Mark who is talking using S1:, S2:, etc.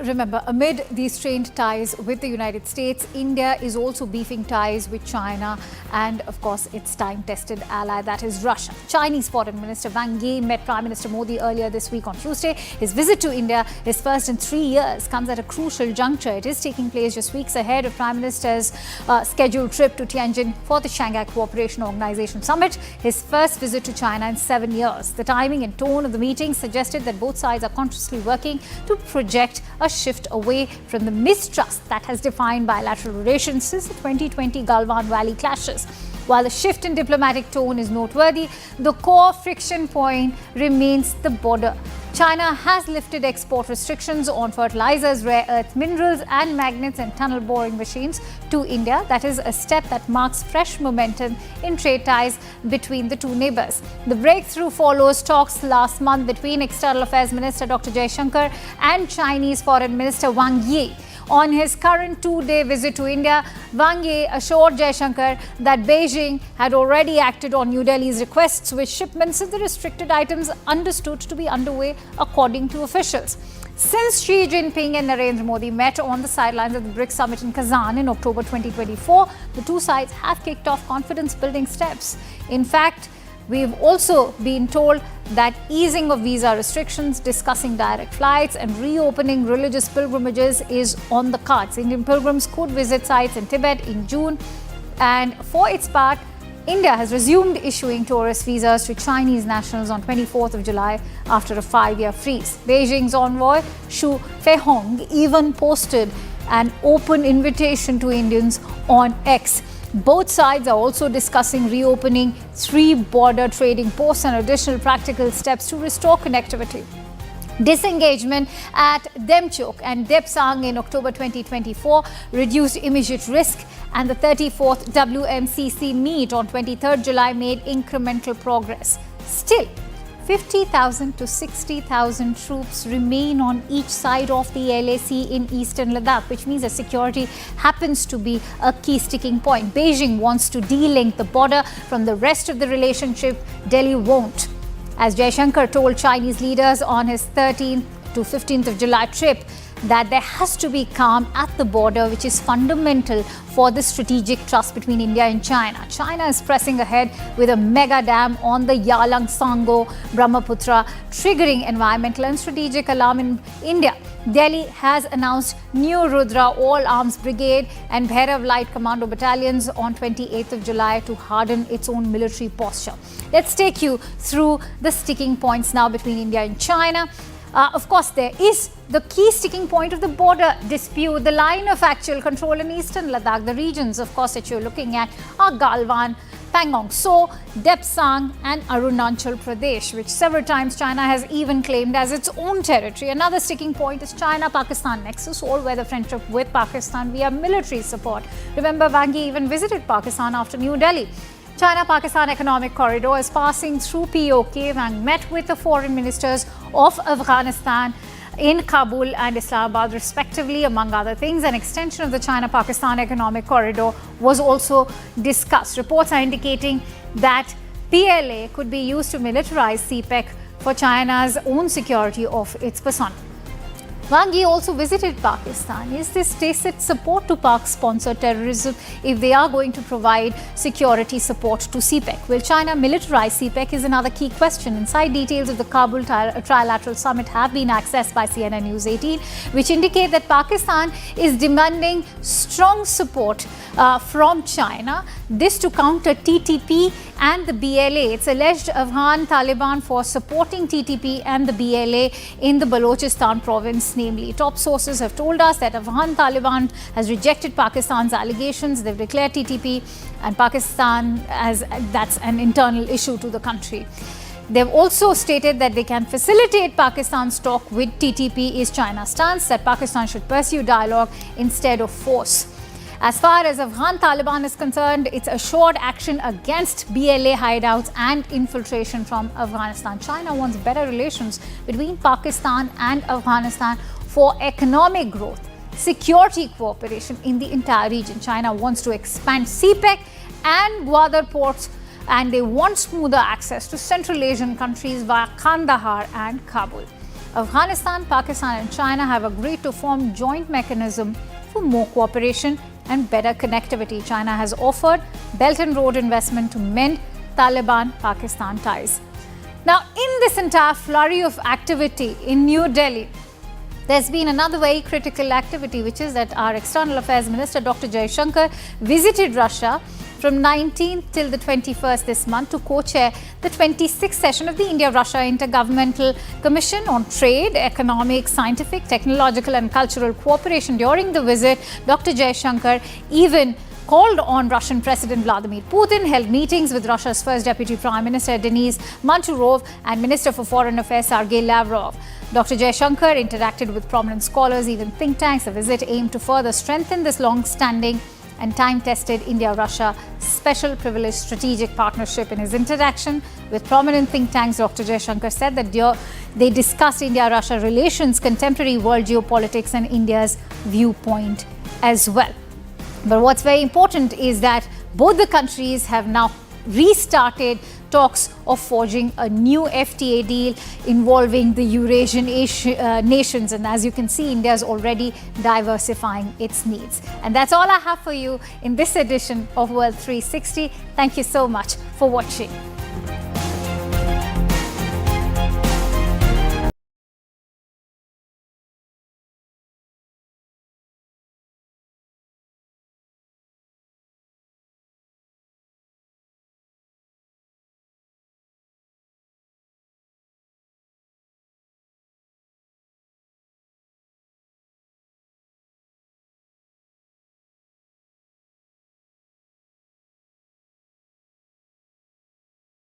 S1: Remember, amid these strained ties with the United States, India is also beefing ties with China and, of course, its time-tested ally, that is Russia. Chinese Foreign Minister Wang met Prime Minister Modi earlier this week on Tuesday. His visit to India, his first in 3 years, comes at a crucial juncture. It is taking place just weeks ahead of Prime Minister's scheduled trip to Tianjin for the Shanghai Cooperation Organization Summit, his first visit to China in 7 years. The timing and tone of the meeting suggested that both sides are consciously working to project a shift away from the mistrust that has defined bilateral relations since the 2020 Galwan Valley clashes. While the shift in diplomatic tone is noteworthy, the core friction point remains the border. China has lifted export restrictions on fertilizers, rare earth minerals and magnets and tunnel boring machines to India. That is a step that marks fresh momentum in trade ties between the two neighbors. The breakthrough follows talks last month between External Affairs Minister Dr. Jaishankar and Chinese Foreign Minister Wang. On his current 2-day visit to India, Wang assured Jaishankar that Beijing had already acted on New Delhi's requests, with shipments of the restricted items understood to be underway, according to officials. Since Xi Jinping and Narendra Modi met on the sidelines of the BRICS summit in Kazan in October 2024, the two sides have kicked off confidence-building steps. In fact, we've also been told that easing of visa restrictions, discussing direct flights and reopening religious pilgrimages is on the cards. Indian pilgrims could visit sites in Tibet in June, and for its part, India has resumed issuing tourist visas to Chinese nationals on 24th of July after a 5-year freeze. Beijing's envoy Xu Feihong even posted an open invitation to Indians on X. Both sides are also discussing reopening 3 border trading posts and additional practical steps to restore connectivity. Disengagement at Demchok and Depsang in October 2024 reduced immediate risk, and the 34th WMCC meet on 23rd July made incremental progress. Still, 50,000 to 60,000 troops remain on each side of the LAC in eastern Ladakh, which means that security happens to be a key sticking point. Beijing wants to de-link the border from the rest of the relationship. Delhi won't. As Jaishankar told Chinese leaders on his 13th to 15th of July trip, that there has to be calm at the border, which is fundamental for the strategic trust between India and China. China is pressing ahead with a mega dam on the Yalang Sango Brahmaputra, triggering environmental and strategic alarm in India. Delhi has announced new Rudra All-Arms Brigade and Bhairav Light Commando battalions on 28th of July to harden its own military posture. Let's take you through the sticking points now between India and China. Of course, there is the key sticking point of the border dispute, the line of actual control in eastern Ladakh. The regions, of course, that you're looking at are Galwan, Pangong So, Depsang and Arunachal Pradesh, which several times China has even claimed as its own territory. Another sticking point is China-Pakistan nexus, all-weather friendship with Pakistan via military support. Remember, Wang even visited Pakistan after New Delhi. China-Pakistan Economic Corridor is passing through POK. Wang met with the foreign ministers of Afghanistan in Kabul and Islamabad respectively. Among other things, an extension of the China-Pakistan Economic Corridor was also discussed. Reports are indicating that PLA could be used to militarize CPEC for China's own security of its persona. Wang also visited Pakistan. Is this tacit support to Pak-sponsored terrorism if they are going to provide security support to CPEC? Will China militarize CPEC is another key question. Inside details of the Kabul trilateral summit have been accessed by CNN News 18, which indicate that Pakistan is demanding strong support from China, this to counter TTP and the BLA. It's alleged Afghan Taliban for supporting TTP and the BLA in the Balochistan province, namely. Top sources have told us that Afghan Taliban has rejected Pakistan's allegations. They've declared TTP and Pakistan as that's an internal issue to the country. They've also stated that they can facilitate Pakistan's talk with TTP is China's stance, that Pakistan should pursue dialogue instead of force. As far as Afghan Taliban is concerned, it's assured action against BLA hideouts and infiltration from Afghanistan. China wants better relations between Pakistan and Afghanistan for economic growth, security cooperation in the entire region. China wants to expand CPEC and Gwadar ports, and they want smoother access to Central Asian countries via Kandahar and Kabul. Afghanistan, Pakistan and China have agreed to form joint mechanism for more cooperation and better connectivity. China has offered Belt and Road investment to mend Taliban-Pakistan ties. Now, in this entire flurry of activity in New Delhi, there's been another very critical activity, which is that our External Affairs Minister, Dr. Jaishankar, visited Russia from 19th till the 21st this month to co-chair the 26th session of the India-Russia Intergovernmental Commission on Trade, Economic, Scientific, Technological and Cultural Cooperation. During the visit, Dr. Jaishankar even called on Russian President Vladimir Putin, held meetings with Russia's first Deputy Prime Minister Denis Manturov and Minister for Foreign Affairs Sergei Lavrov. Dr. Jaishankar interacted with prominent scholars, even think tanks. The visit aimed to further strengthen this long-standing and time-tested India-Russia special privileged strategic partnership. In his interaction with prominent think tanks, Dr. Jaishankar said that they discussed India-Russia relations, contemporary world geopolitics and India's viewpoint as well. But what's very important is that both the countries have now restarted talks of forging a new FTA deal involving the Eurasian nations. And as you can see, India is already diversifying its needs. And that's all I have for you in this edition of World 360. Thank you so much for watching.